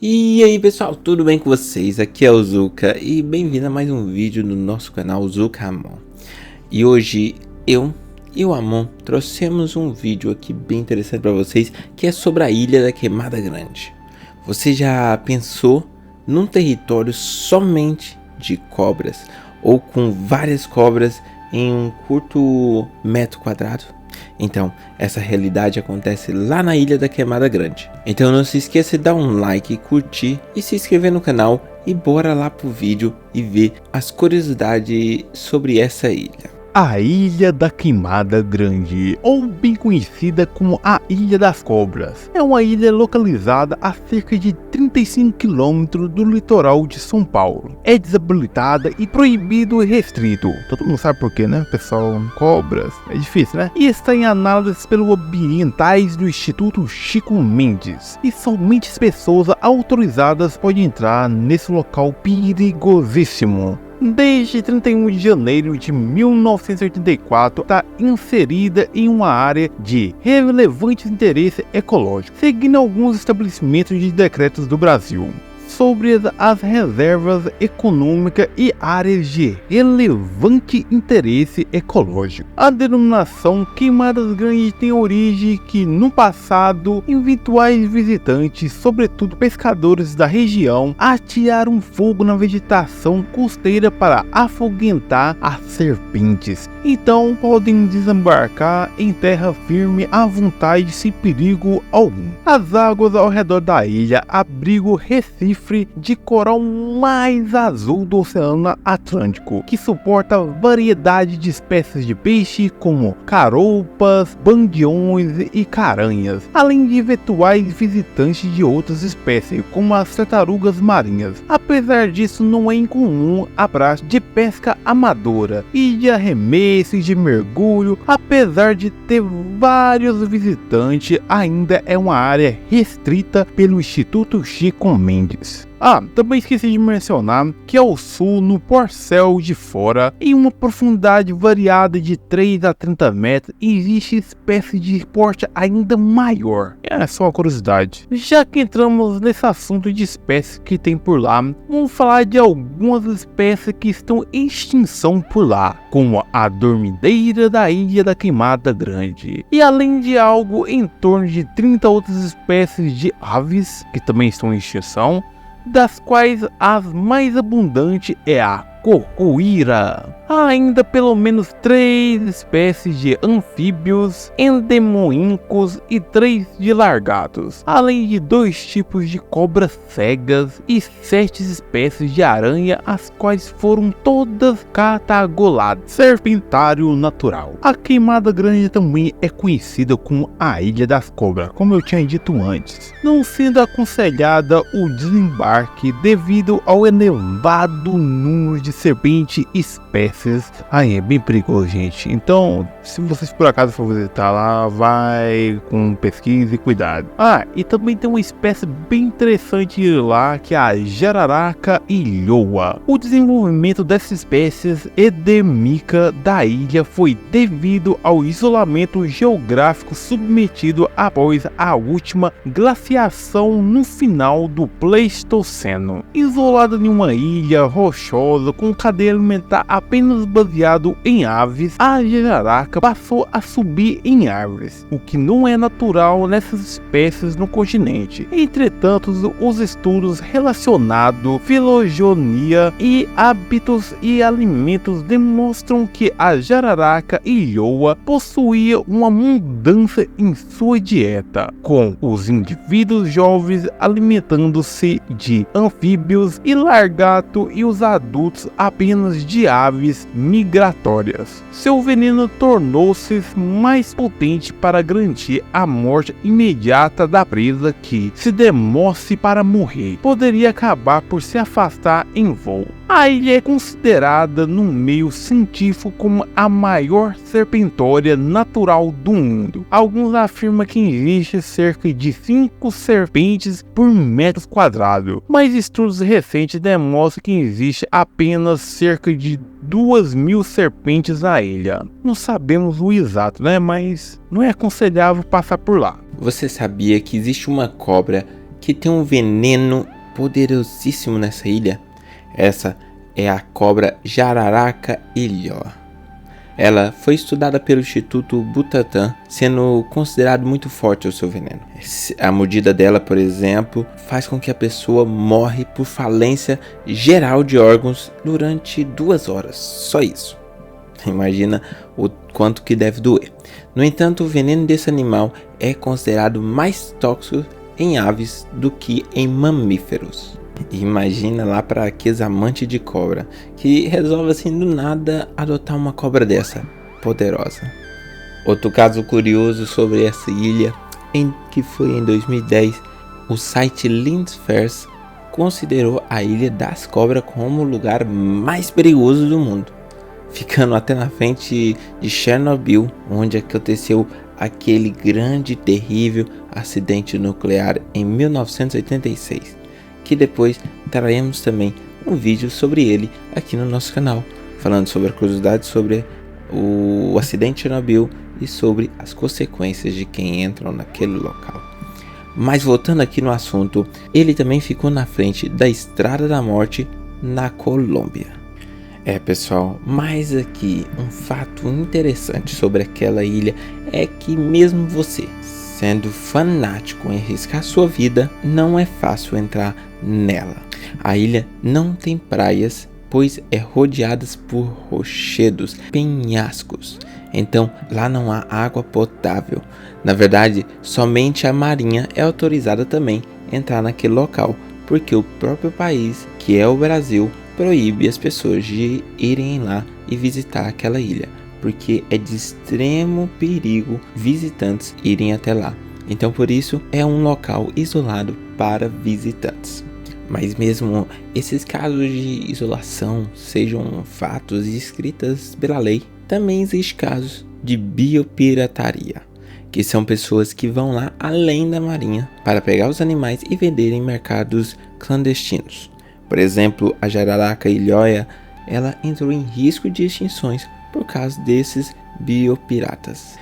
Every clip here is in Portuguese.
E aí pessoal, tudo bem com vocês? Aqui é o Zuka e bem-vindo a mais um vídeo no nosso canal Zuka Amon. E hoje eu e o Amon trouxemos um vídeo aqui bem interessante para vocês, que é sobre a Ilha da Queimada Grande. Você já pensou num território somente de cobras ou com várias cobras em um curto metro quadrado? Então, essa realidade acontece lá na Ilha da Queimada Grande. Então não se esqueça de dar um like, curtir e se inscrever no canal. E bora lá pro vídeo e ver as curiosidades sobre essa ilha. A Ilha da Queimada Grande, ou bem conhecida como a Ilha das Cobras, é uma ilha localizada a cerca de 35 km do litoral de São Paulo. É desabilitada e proibido e restrito. Todo mundo sabe por quê, né, pessoal? Cobras, é difícil, né? E está em análise pelos ambientais do Instituto Chico Mendes. E somente as pessoas autorizadas podem entrar nesse local perigosíssimo. Desde 31 de janeiro de 1984, está inserida em uma área de relevante interesse ecológico, seguindo alguns estabelecimentos de decretos do Brasil sobre as reservas econômicas e áreas de relevante interesse ecológico. A denominação Queimadas Grandes tem origem que, no passado, eventuais visitantes, sobretudo pescadores da região, atearam fogo na vegetação costeira para afoguentar as serpentes. Então, podem desembarcar em terra firme à vontade sem perigo algum. As águas ao redor da ilha abrigam Recife de coral mais azul do Oceano Atlântico, que suporta variedade de espécies de peixe como caroupas, bandiões e caranhas, além de eventuais visitantes de outras espécies, como as tartarugas marinhas. Apesar disso, não é incomum a prática de pesca amadora e de arremesso e de mergulho. Apesar de ter vários visitantes, ainda é uma área restrita pelo Instituto Chico Mendes. Também esqueci de mencionar que ao sul, no Porcel de Fora, em uma profundidade variada de 3 a 30 metros, existe espécie de porte ainda maior. É só uma curiosidade. Já que entramos nesse assunto de espécies que tem por lá, vamos falar de algumas espécies que estão em extinção por lá, como a dormideira da Ilha da Queimada Grande. E além de algo em torno de 30 outras espécies de aves que também estão em extinção, das quais as mais abundantes é a cocoíra. Há ainda pelo menos 3 espécies de anfíbios, endemoníacos e 3 de largatos, além de 2 tipos de cobras cegas e 7 espécies de aranha, as quais foram todas catalogadas. Serpentário natural. A Queimada Grande também é conhecida como a Ilha das Cobras, como eu tinha dito antes, não sendo aconselhada o desembarque devido ao elevado número de serpentes espécies. É bem perigoso, gente. Então, se vocês por acaso for visitar lá, vai com pesquisa e cuidado. E também tem uma espécie bem interessante lá, que é a jararaca ilhoa. O desenvolvimento dessas espécies endêmica da ilha foi devido ao isolamento geográfico submetido após a última glaciação no final do Pleistoceno. Isolada em uma ilha rochosa com cadeia alimentar apenas baseado em aves, a jararaca passou a subir em árvores, o que não é natural nessas espécies no continente. Entretanto, os estudos relacionados à filogenia e hábitos e alimentos demonstram que a jararaca ilhoa possuía uma mudança em sua dieta, com os indivíduos jovens alimentando-se de anfíbios e largato e os adultos apenas de aves migratórias. Seu veneno tornou-se mais potente para garantir a morte imediata da presa, que, se demosse para morrer, poderia acabar por se afastar em voo. A ilha é considerada no meio científico como a maior serpentória natural do mundo. Alguns afirmam que existe cerca de 5 serpentes por metro quadrado, mas estudos recentes demonstram que existe apenas cerca de 2.000 serpentes na ilha. Não sabemos o exato, né? Mas não é aconselhável passar por lá. Você sabia que existe uma cobra que tem um veneno poderosíssimo nessa ilha? Essa é a cobra Jararaca ilhoa. Ela foi estudada pelo Instituto Butantan, sendo considerado muito forte o seu veneno. A mordida dela, por exemplo, faz com que a pessoa morre por falência geral de órgãos durante 2 horas. Só isso. Imagina o quanto que deve doer. No entanto, o veneno desse animal é considerado mais tóxico em aves do que em mamíferos. Imagina lá para aqueles amantes de cobra que resolve assim do nada adotar uma cobra dessa poderosa. Outro caso curioso sobre essa ilha, que foi em 2010, o site Lindisfarne considerou a Ilha das Cobras como o lugar mais perigoso do mundo, ficando até na frente de Chernobyl, onde aconteceu aquele grande e terrível acidente nuclear em 1986. Que depois traremos também um vídeo sobre ele aqui no nosso canal, falando sobre a curiosidade sobre o acidente de Chernobyl e sobre as consequências de quem entra naquele local. Mas voltando aqui no assunto, ele também ficou na frente da Estrada da Morte na Colômbia. Pessoal, mas aqui um fato interessante sobre aquela ilha é que mesmo você sendo fanático em arriscar sua vida, não é fácil entrar nela. A ilha não tem praias, pois é rodeada por rochedos, penhascos. Então lá não há água potável. Na verdade, somente a marinha é autorizada também a entrar naquele local, porque o próprio país, que é o Brasil, proíbe as pessoas de irem lá e visitar aquela ilha, porque é de extremo perigo visitantes irem até lá. Então por isso é um local isolado para visitantes. Mas mesmo esses casos de isolação sejam fatos escritos pela lei, também existem casos de biopirataria, que são pessoas que vão lá além da marinha para pegar os animais e vender em mercados clandestinos. Por exemplo, a Jararaca ilhoa, ela entrou em risco de extinções por causa desses biopiratas.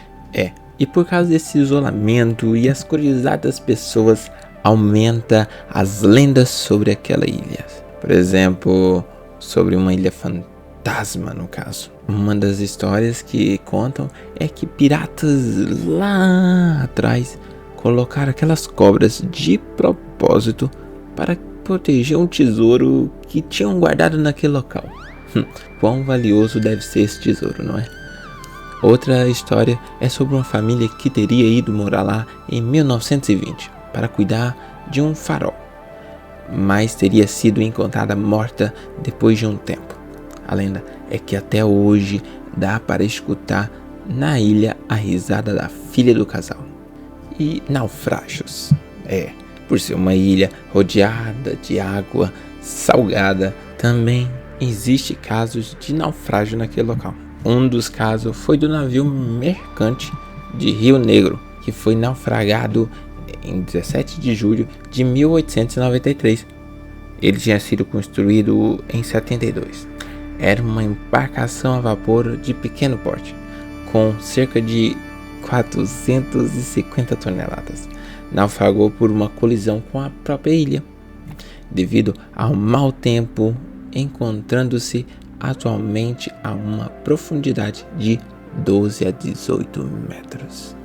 E por causa desse isolamento e as curiosidades das pessoas, aumenta as lendas sobre aquela ilha. Por exemplo, sobre uma ilha fantasma no caso. Uma das histórias que contam é que piratas lá atrás colocaram aquelas cobras de propósito para proteger um tesouro que tinham guardado naquele local. Quão valioso deve ser esse tesouro, não é? Outra história é sobre uma família que teria ido morar lá em 1920 para cuidar de um farol, mas teria sido encontrada morta depois de um tempo. A lenda é que até hoje dá para escutar na ilha a risada da filha do casal. E naufrágios. Por ser uma ilha rodeada de água salgada, também existe casos de naufrágio naquele local. Um dos casos foi do navio mercante de Rio Negro, que foi naufragado em 17 de julho de 1893. Ele tinha sido construído em 72. Era uma embarcação a vapor de pequeno porte, com cerca de 450 toneladas. Naufragou por uma colisão com a própria ilha, devido ao mau tempo, encontrando-se atualmente a uma profundidade de 12 a 18 metros.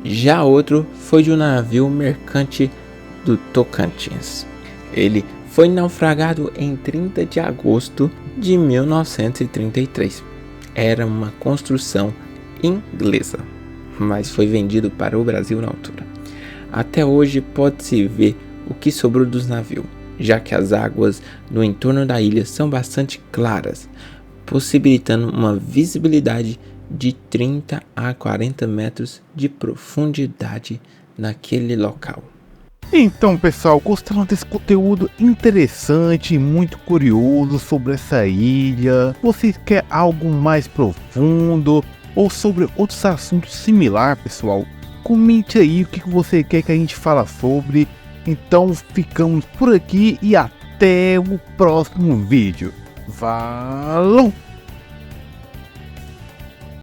Já outro foi de um navio mercante do Tocantins. Ele foi naufragado em 30 de agosto de 1933. Era uma construção inglesa, mas foi vendido para o Brasil na altura. Até hoje pode-se ver o que sobrou dos navios, já que as águas no entorno da ilha são bastante claras, possibilitando uma visibilidade de 30 a 40 metros de profundidade naquele local. Então pessoal, gostaram desse conteúdo interessante e muito curioso sobre essa ilha? Você quer algo mais profundo ou sobre outros assuntos similares, pessoal? Comente aí o que você quer que a gente fale sobre. Então ficamos por aqui e até o próximo vídeo. Falou!